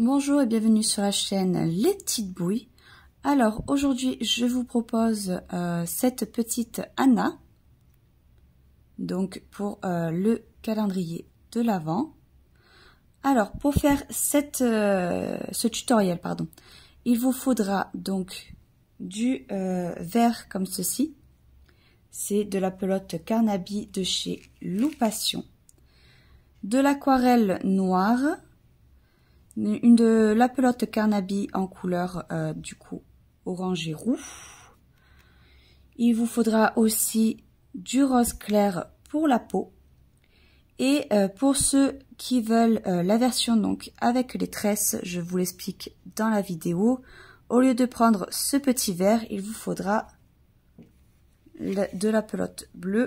Bonjour et bienvenue sur la chaîne Les Petites Bouilles. Alors aujourd'hui je vous propose cette petite Anna, donc pour le calendrier de l'Avent. Alors pour faire ce tutoriel, il vous faudra donc du verre comme ceci. C'est de la pelote Carnaby de chez Loupation, de l'aquarelle noire, de la pelote Carnaby en couleur du coup orange et roux. Il vous faudra aussi du rose clair pour la peau. Et pour ceux qui veulent la version donc avec les tresses, je vous l'explique dans la vidéo. Au lieu de prendre ce petit verre, il vous faudra de la pelote bleue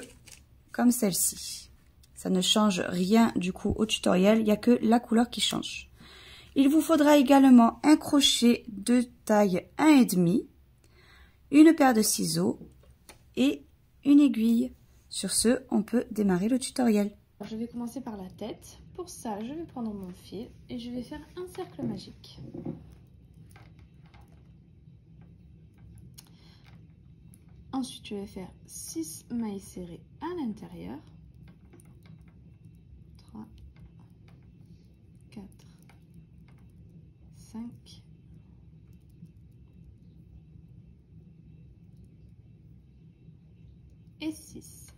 comme celle-ci. Ça ne change rien du coup au tutoriel, il n'y a que la couleur qui change. Il vous faudra également un crochet de taille 1,5, une paire de ciseaux et une aiguille. Sur ce, on peut démarrer le tutoriel. Je vais commencer par la tête. Pour ça, je vais prendre mon fil et je vais faire un cercle magique. Ensuite, je vais faire 6 mailles serrées à l'intérieur. 3, 4, 5, et 6.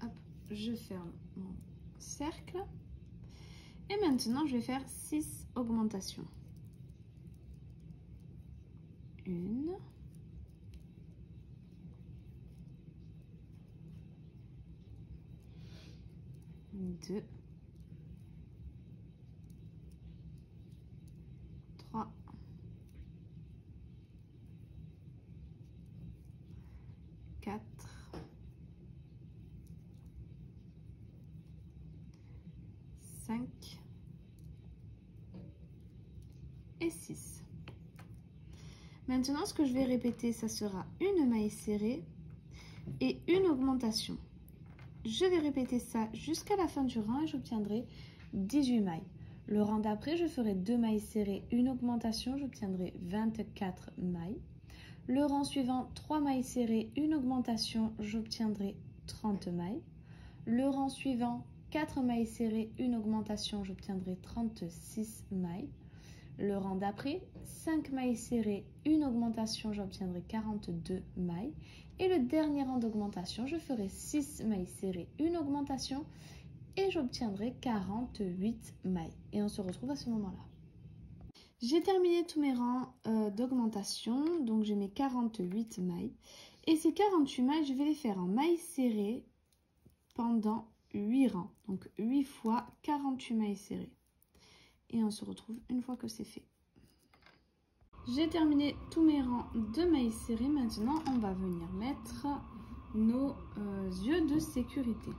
Hop, je ferme mon cercle. Et maintenant, je vais faire 6 augmentations. 1, 2, 3, 4, 5 et 6. Maintenant, ce que je vais répéter, ça sera une maille serrée et une augmentation. Je vais répéter ça jusqu'à la fin du rang et j'obtiendrai 18 mailles. Le rang d'après, je ferai 2 mailles serrées, une augmentation, j'obtiendrai 24 mailles. Le rang suivant, 3 mailles serrées, une augmentation, j'obtiendrai 30 mailles. Le rang suivant, 4 mailles serrées, une augmentation, j'obtiendrai 36 mailles. Le rang d'après, 5 mailles serrées, une augmentation, j'obtiendrai 42 mailles. Et le dernier rang d'augmentation, je ferai 6 mailles serrées, une augmentation et j'obtiendrai 48 mailles. Et on se retrouve à ce moment-là. J'ai terminé tous mes rangs d'augmentation, donc j'ai mes 48 mailles. Et ces 48 mailles, je vais les faire en mailles serrées pendant 8 rangs. Donc 8 fois 48 mailles serrées. Et on se retrouve une fois que c'est fait. J'ai terminé tous mes rangs de mailles serrées. Maintenant, on va venir mettre nos yeux de sécurité.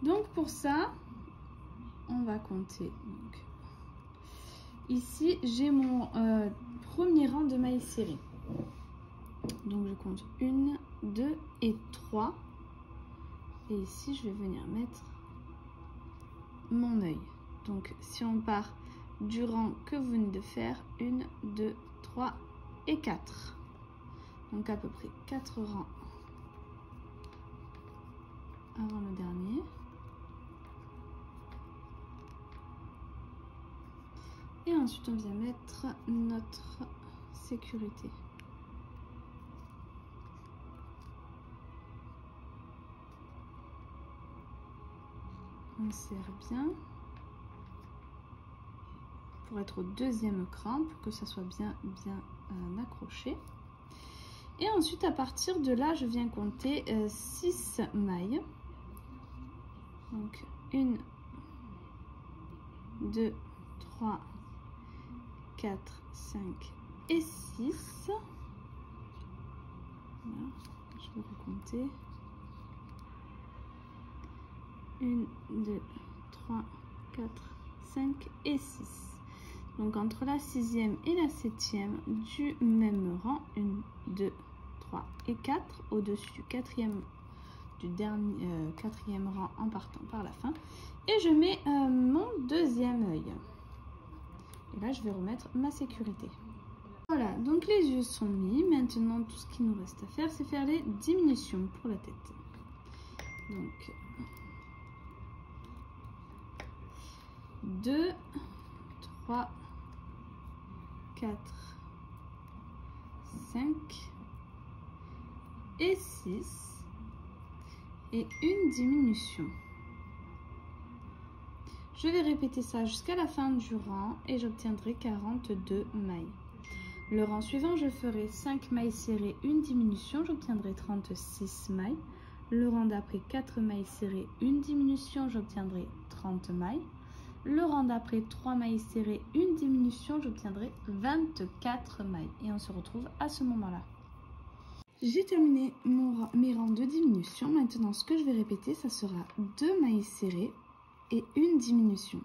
Donc pour ça, on va compter. Donc, ici, j'ai mon premier rang de mailles serrées. Donc je compte 1, 2 et 3. Et ici, je vais venir mettre mon œil. Donc si on part du rang que vous venez de faire, 1, 2, 3 et 4. Donc à peu près 4 rangs avant le dernier. Et ensuite on vient mettre notre sécurité. On serre bien pour être au deuxième cran, pour que ça soit bien accroché. Et ensuite à partir de là, je viens compter 6 mailles. Donc 1, 2, 3, 4, 5 et 6. Voilà, je vais recompter. 1, 2, 3, 4, 5 et 6. Donc entre la 6e et la 7e du même rang, 1, 2, 3 et 4. Au-dessus du 4e du dernier quatrième rang en partant par la fin. Et je mets mon deuxième œil. Et là, je vais remettre ma sécurité. Voilà, donc les yeux sont mis. Maintenant, tout ce qu'il nous reste à faire, c'est faire les diminutions pour la tête. Donc, 2, 3, 4, 5 et 6. Et une diminution. Je vais répéter ça jusqu'à la fin du rang et j'obtiendrai 42 mailles. Le rang suivant, je ferai 5 mailles serrées, une diminution, j'obtiendrai 36 mailles. Le rang d'après, 4 mailles serrées, une diminution, j'obtiendrai 30 mailles. Le rang d'après, 3 mailles serrées, une diminution, j'obtiendrai 24 mailles. Et on se retrouve à ce moment-là. J'ai terminé mes rangs de diminution. Maintenant, ce que je vais répéter, ça sera 2 mailles serrées et une diminution.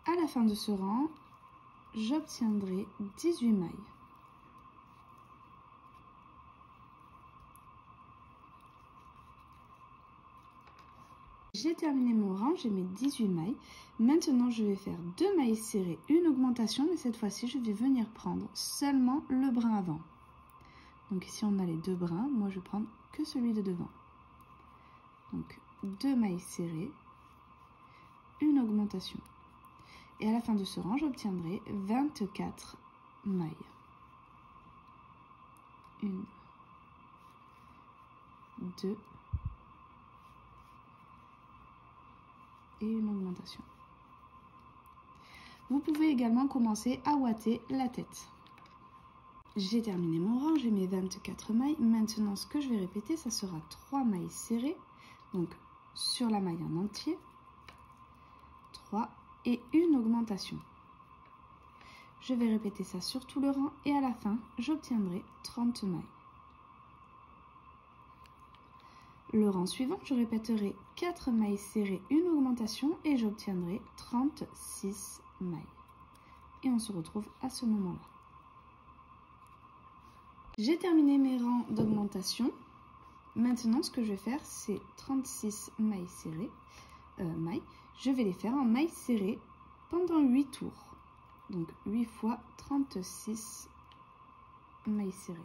À la fin de ce rang, j'obtiendrai 18 mailles. J'ai terminé mon rang, j'ai mes 18 mailles. Maintenant, je vais faire 2 mailles serrées, une augmentation, mais cette fois-ci, je vais venir prendre seulement le brin avant. Donc ici, on a les deux brins. Moi, je vais prendre que celui de devant. Donc, 2 mailles serrées, une augmentation. Et à la fin de ce rang, j'obtiendrai 24 mailles. 1, 2 et une augmentation. Vous pouvez également commencer à ouater la tête. J'ai terminé mon rang, j'ai mes 24 mailles. Maintenant, ce que je vais répéter, ça sera 3 mailles serrées, donc sur la maille en entier, 3 et une augmentation. Je vais répéter ça sur tout le rang et à la fin, j'obtiendrai 30 mailles. Le rang suivant, je répéterai 4 mailles serrées, une augmentation et j'obtiendrai 36 mailles. Et on se retrouve à ce moment-là. J'ai terminé mes rangs d'augmentation. Maintenant, ce que je vais faire, c'est 36 mailles serrées. Je vais les faire en mailles serrées pendant 8 tours. Donc 8 fois 36 mailles serrées.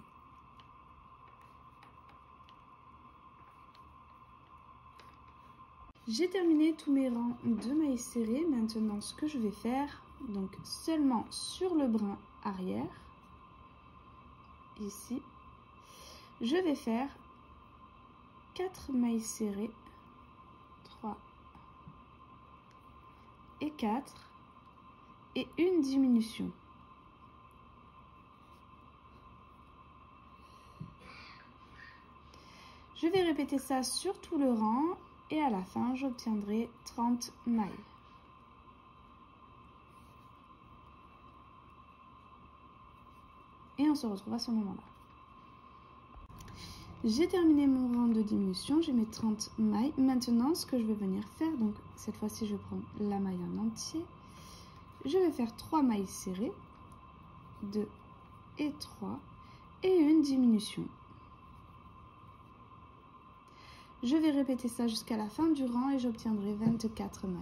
J'ai terminé tous mes rangs de mailles serrées. Maintenant, ce que je vais faire, donc seulement sur le brin arrière, ici, je vais faire 4 mailles serrées, 3 et 4, et une diminution. Je vais répéter ça sur tout le rang. Et à la fin, j'obtiendrai 30 mailles. Et on se retrouve à ce moment-là. J'ai terminé mon rang de diminution, j'ai mes 30 mailles. Maintenant, ce que je vais venir faire, donc cette fois-ci, je vais prendre la maille en entier. Je vais faire 3 mailles serrées, 2 et 3, et une diminution. Je vais répéter ça jusqu'à la fin du rang et j'obtiendrai 24 mailles.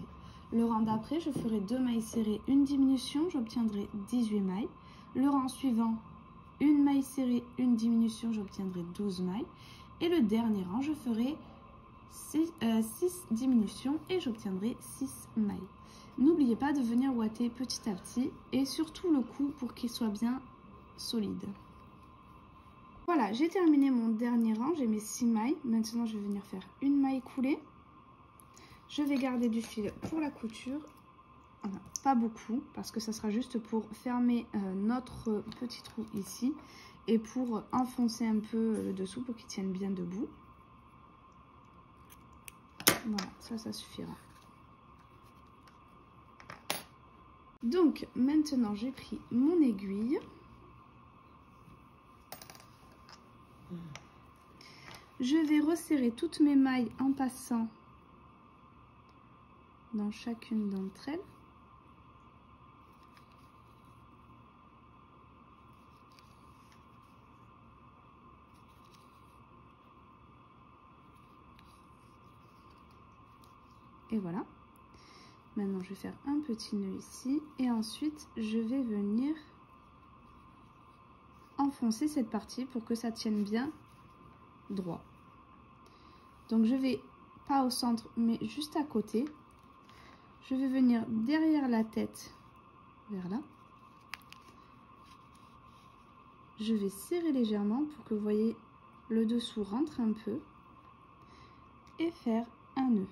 Le rang d'après, je ferai 2 mailles serrées, une diminution, j'obtiendrai 18 mailles. Le rang suivant, une maille serrée, une diminution, j'obtiendrai 12 mailles. Et le dernier rang, je ferai 6 diminutions et j'obtiendrai 6 mailles. N'oubliez pas de venir ouater petit à petit et surtout le cou pour qu'il soit bien solide. Voilà, j'ai terminé mon dernier rang, j'ai mes 6 mailles. Maintenant, je vais venir faire une maille coulée. Je vais garder du fil pour la couture. Voilà, pas beaucoup, parce que ça sera juste pour fermer notre petit trou ici. Et pour enfoncer un peu le dessous pour qu'il tienne bien debout. Voilà, ça suffira. Donc, maintenant, j'ai pris mon aiguille. Je vais resserrer toutes mes mailles en passant dans chacune d'entre elles. Et voilà. Maintenant, je vais faire un petit nœud ici. Et ensuite, je vais venir enfoncer cette partie pour que ça tienne bien droit. Donc, je vais pas au centre, mais juste à côté. Je vais venir derrière la tête, vers là. Je vais serrer légèrement pour que vous voyez le dessous rentre un peu. Et faire un nœud.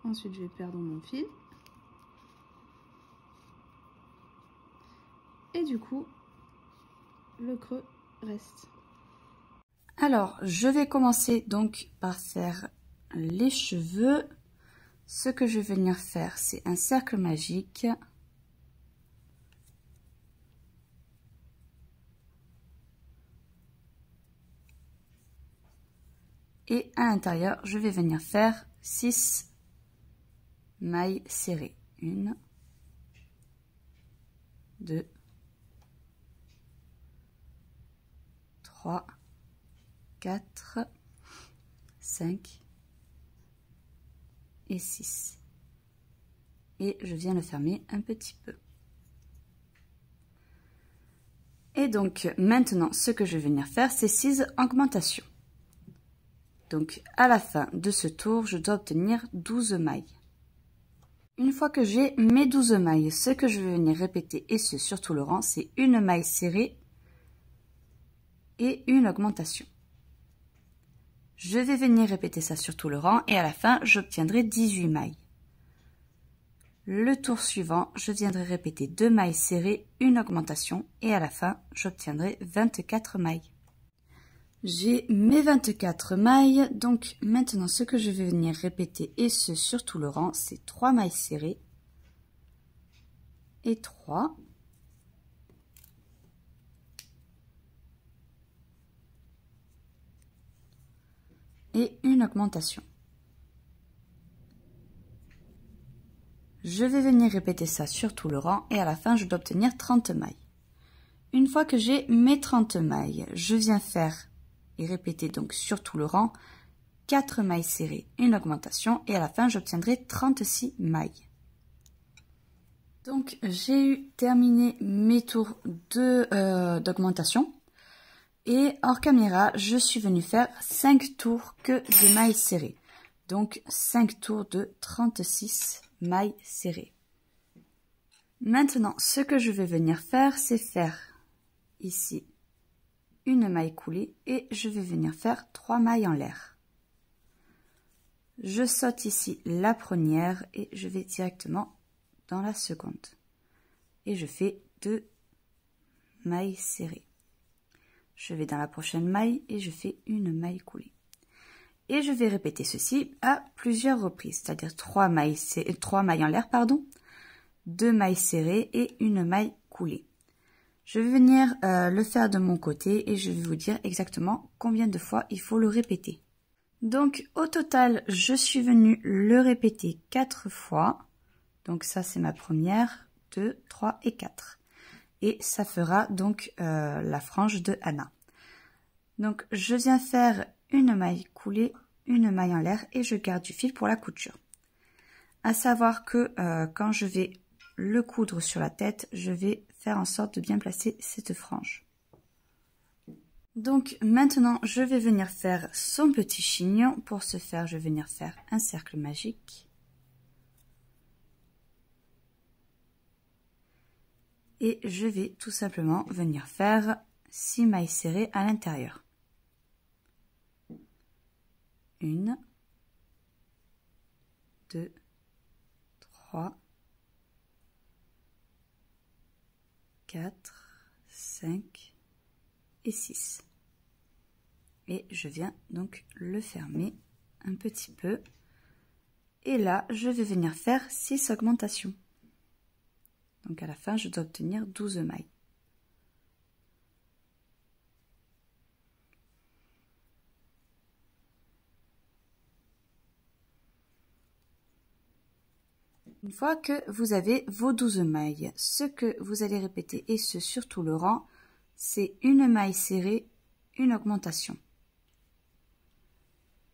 Ensuite, je vais perdre mon fil. Et du coup, le creux reste. Alors, je vais commencer donc par faire les cheveux. Ce que je vais venir faire, c'est un cercle magique. Et à l'intérieur, je vais venir faire 6 mailles serrées. 1, 2, 3, 4, 5 et 6. Et je viens le fermer un petit peu. Et donc maintenant, ce que je vais venir faire, c'est 6 augmentations. Donc à la fin de ce tour, je dois obtenir 12 mailles. Une fois que j'ai mes 12 mailles, ce que je vais venir répéter, et ce sur tout le rang, c'est une maille serrée et une augmentation. Je vais venir répéter ça sur tout le rang et à la fin, j'obtiendrai 18 mailles. Le tour suivant, je viendrai répéter 2 mailles serrées, une augmentation et à la fin, j'obtiendrai 24 mailles. J'ai mes 24 mailles, donc maintenant ce que je vais venir répéter, et ce sur tout le rang, c'est 3 mailles serrées et 3. Et une augmentation. Je vais venir répéter ça sur tout le rang et à la fin, je dois obtenir 30 mailles. Une fois que j'ai mes 30 mailles, je viens faire et répéter donc sur tout le rang 4 mailles serrées, une augmentation et à la fin j'obtiendrai 36 mailles. Donc j'ai terminé mes tours d'augmentation et hors caméra je suis venue faire 5 tours que de mailles serrées. Donc 5 tours de 36 mailles serrées. Maintenant ce que je vais venir faire, c'est faire ici une maille coulée et je vais venir faire 3 mailles en l'air. Je saute ici la première et je vais directement dans la seconde. Et je fais 2 mailles serrées. Je vais dans la prochaine maille et je fais une maille coulée. Et je vais répéter ceci à plusieurs reprises, c'est-à-dire 3 mailles en l'air, 2 mailles serrées et une maille coulée. Je vais venir le faire de mon côté et je vais vous dire exactement combien de fois il faut le répéter. Donc au total, je suis venue le répéter 4 fois. Donc ça c'est ma première, 2, 3 et 4. Et ça fera donc la frange de Anna. Donc je viens faire une maille coulée, une maille en l'air et je garde du fil pour la couture. À savoir que quand je vais le coudre sur la tête, je vais faire en sorte de bien placer cette frange. Donc maintenant, je vais venir faire son petit chignon. Pour ce faire, je vais venir faire un cercle magique. Et je vais tout simplement venir faire 6 mailles serrées à l'intérieur. 1, 2, 3, 4, 5 et 6. Et je viens donc le fermer un petit peu. Et là, je vais venir faire 6 augmentations. Donc à la fin, je dois obtenir 12 mailles. Une fois que vous avez vos 12 mailles, ce que vous allez répéter, et ce sur tout le rang, c'est une maille serrée, une augmentation.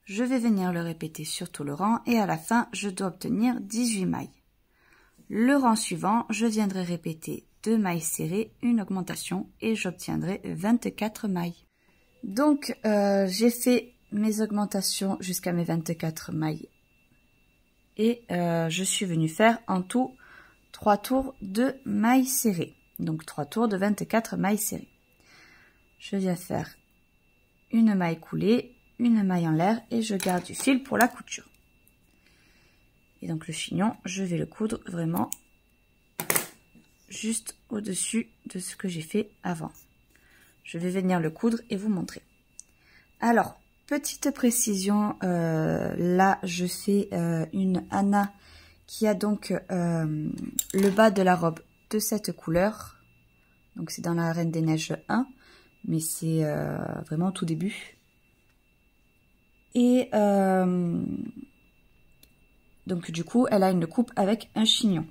Je vais venir le répéter sur tout le rang et à la fin, je dois obtenir 18 mailles. Le rang suivant, je viendrai répéter 2 mailles serrées, une augmentation et j'obtiendrai 24 mailles. Donc, j'ai fait mes augmentations jusqu'à mes 24 mailles. Et je suis venue faire en tout 3 tours de mailles serrées. Donc 3 tours de 24 mailles serrées. Je viens faire une maille coulée, une maille en l'air et je garde du fil pour la couture. Et donc le chignon, je vais le coudre vraiment juste au-dessus de ce que j'ai fait avant. Je vais venir le coudre et vous montrer. Alors, petite précision, là je fais une Anna qui a donc le bas de la robe de cette couleur. Donc c'est dans la Reine des Neiges 1, mais c'est vraiment au tout début. Et donc du coup elle a une coupe avec un chignon.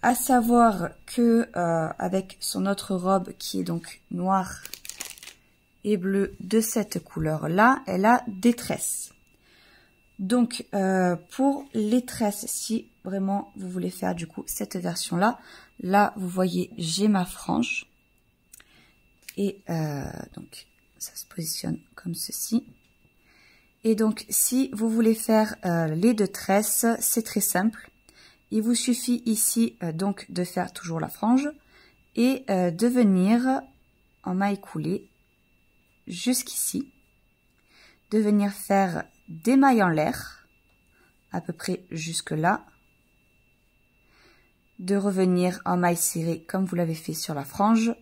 À savoir que avec son autre robe qui est donc noire et bleu de cette couleur là, elle a des tresses. Donc pour les tresses, si vraiment vous voulez faire du coup cette version là, là vous voyez j'ai ma frange et donc ça se positionne comme ceci. Et donc si vous voulez faire les 2 tresses, c'est très simple. Il vous suffit ici donc de faire toujours la frange et de venir en maille coulée jusqu'ici, de venir faire des mailles en l'air à peu près jusque là, de revenir en maille serrée comme vous l'avez fait sur la frange,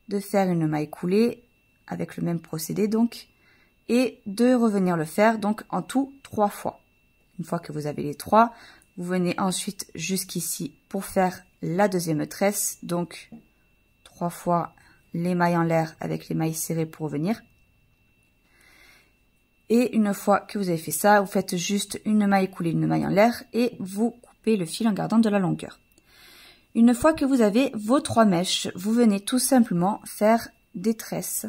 de faire une maille coulée avec le même procédé donc, et de revenir le faire donc en tout 3 fois. Une fois que vous avez les 3, vous venez ensuite jusqu'ici pour faire la deuxième tresse, donc 3 fois les mailles en l'air avec les mailles serrées pour revenir. Et une fois que vous avez fait ça, vous faites juste une maille coulée, une maille en l'air et vous coupez le fil en gardant de la longueur. Une fois que vous avez vos 3 mèches, vous venez tout simplement faire des tresses.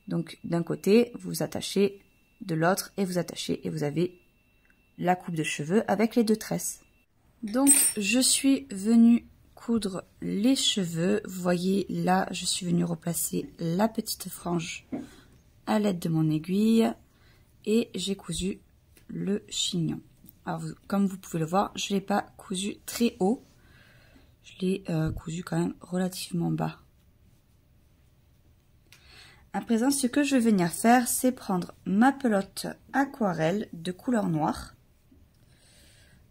Donc d'un côté, vous attachez, de l'autre et vous attachez et vous avez la coupe de cheveux avec les 2 tresses. Donc je suis venue coudre les cheveux. Vous voyez là, je suis venue replacer la petite frange à l'aide de mon aiguille. Et j'ai cousu le chignon. Alors comme vous pouvez le voir, je ne l'ai pas cousu très haut. Je l'ai cousu quand même relativement bas. À présent, ce que je vais venir faire, c'est prendre ma pelote aquarelle de couleur noire.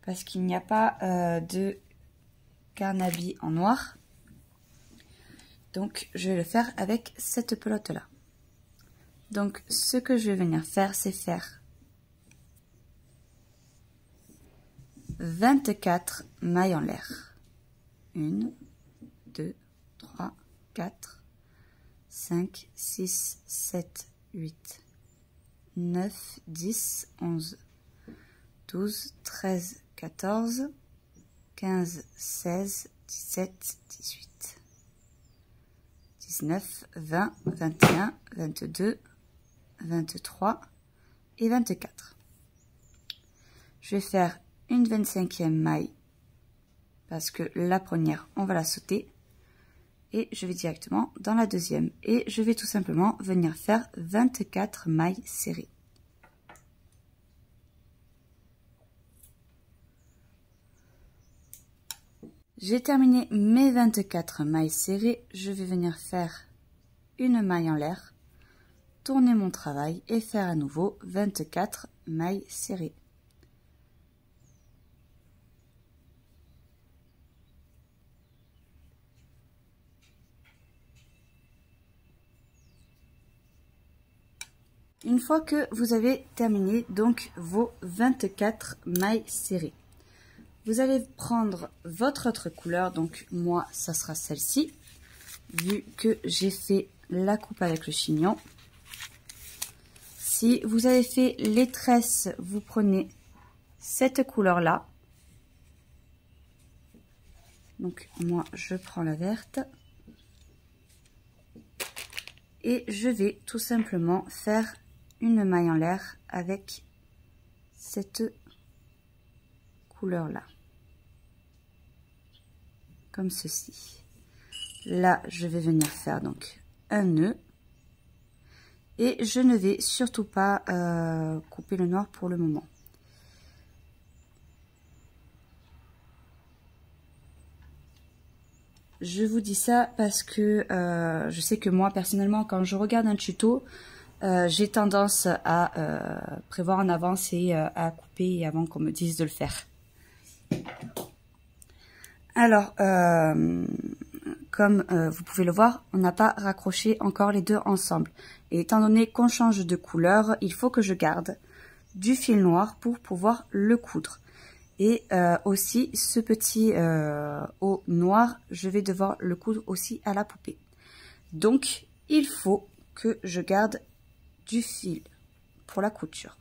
Parce qu'il n'y a pas de carnaby en noir. Donc je vais le faire avec cette pelote là. Donc, ce que je vais venir faire, c'est faire 24 mailles en l'air. 1, 2, 3, 4, 5, 6, 7, 8, 9, 10, 11, 12, 13, 14, 15, 16, 17, 18, 19, 20, 21, 22, 23 et 24. Je vais faire une 25e maille parce que la première on va la sauter et je vais directement dans la deuxième et je vais tout simplement venir faire 24 mailles serrées. J'ai terminé mes 24 mailles serrées, je vais venir faire une maille en l'air, tourner mon travail et faire à nouveau 24 mailles serrées. Une fois que vous avez terminé donc vos 24 mailles serrées, vous allez prendre votre autre couleur, donc moi ça sera celle-ci, vu que j'ai fait la coupe avec le chignon. Si vous avez fait les tresses, vous prenez cette couleur-là. Donc moi je prends la verte et je vais tout simplement faire une maille en l'air avec cette couleur là, comme ceci. Là je vais venir faire donc un nœud et je ne vais surtout pas couper le noir pour le moment. Je vous dis ça parce que je sais que moi personnellement quand je regarde un tuto, j'ai tendance à prévoir en avance et à couper avant qu'on me dise de le faire. Alors, comme vous pouvez le voir, on n'a pas raccroché encore les deux ensemble. Et étant donné qu'on change de couleur, il faut que je garde du fil noir pour pouvoir le coudre. Et aussi, ce petit haut noir, je vais devoir le coudre aussi à la poupée. Donc, il faut que je garde du fil pour la couture.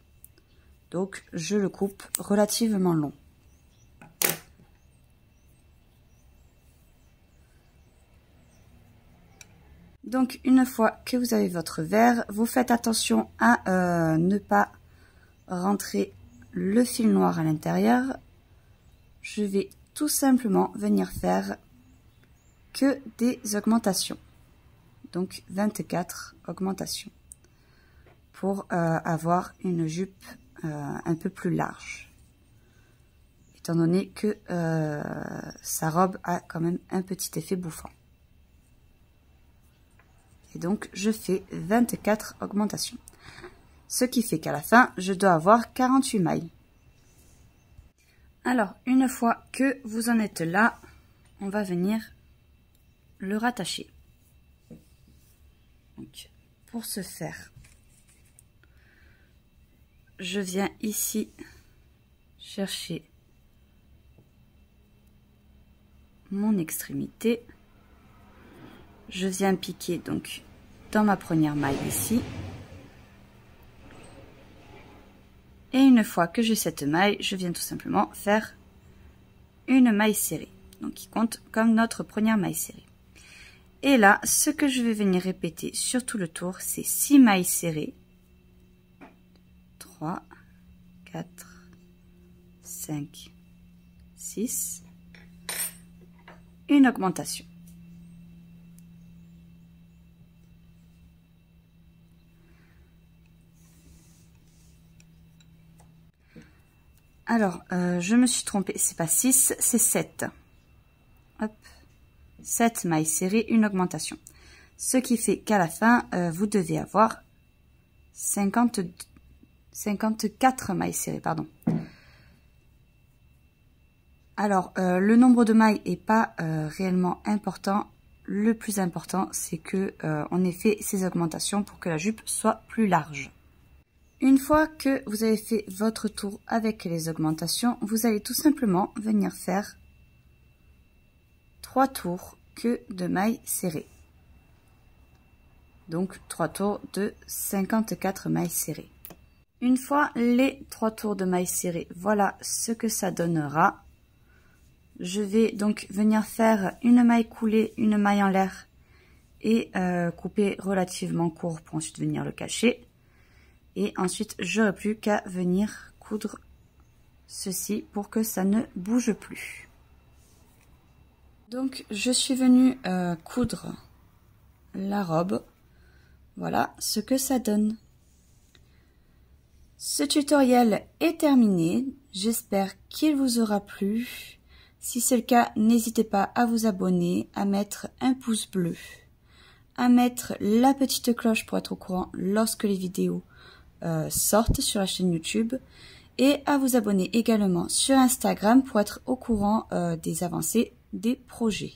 Donc, je le coupe relativement long. Donc, une fois que vous avez votre verre, vous faites attention à ne pas rentrer le fil noir à l'intérieur. Je vais tout simplement venir faire que des augmentations. Donc, 24 augmentations pour avoir une jupe un peu plus large. Étant donné que sa robe a quand même un petit effet bouffant. Et donc, je fais 24 augmentations. Ce qui fait qu'à la fin, je dois avoir 48 mailles. Alors, une fois que vous en êtes là, on va venir le rattacher. Donc, pour ce faire, je viens ici chercher mon extrémité. Je viens piquer donc dans ma première maille ici. Et une fois que j'ai cette maille, je viens tout simplement faire une maille serrée. Donc qui compte comme notre première maille serrée. Et là, ce que je vais venir répéter sur tout le tour, c'est 6 mailles serrées. 3, 4, 5, 6. Une augmentation. Alors, je me suis trompée, c'est pas 6, c'est 7. Hop, 7 mailles serrées, une augmentation. Ce qui fait qu'à la fin, vous devez avoir 54 mailles serrées, pardon. Alors, le nombre de mailles n'est pas réellement important. Le plus important, c'est que on ait fait ces augmentations pour que la jupe soit plus large. Une fois que vous avez fait votre tour avec les augmentations, vous allez tout simplement venir faire 3 tours que de mailles serrées. Donc 3 tours de 54 mailles serrées. Une fois les 3 tours de mailles serrées, voilà ce que ça donnera. Je vais donc venir faire une maille coulée, une maille en l'air et couper relativement court pour ensuite venir le cacher. Et ensuite, j'aurai plus qu'à venir coudre ceci pour que ça ne bouge plus. Donc, je suis venue coudre la robe. Voilà ce que ça donne. Ce tutoriel est terminé. J'espère qu'il vous aura plu. Si c'est le cas, n'hésitez pas à vous abonner, à mettre un pouce bleu, à mettre la petite cloche pour être au courant lorsque les vidéos sortent sur la chaîne YouTube et à vous abonner également sur Instagram pour être au courant des avancées des projets.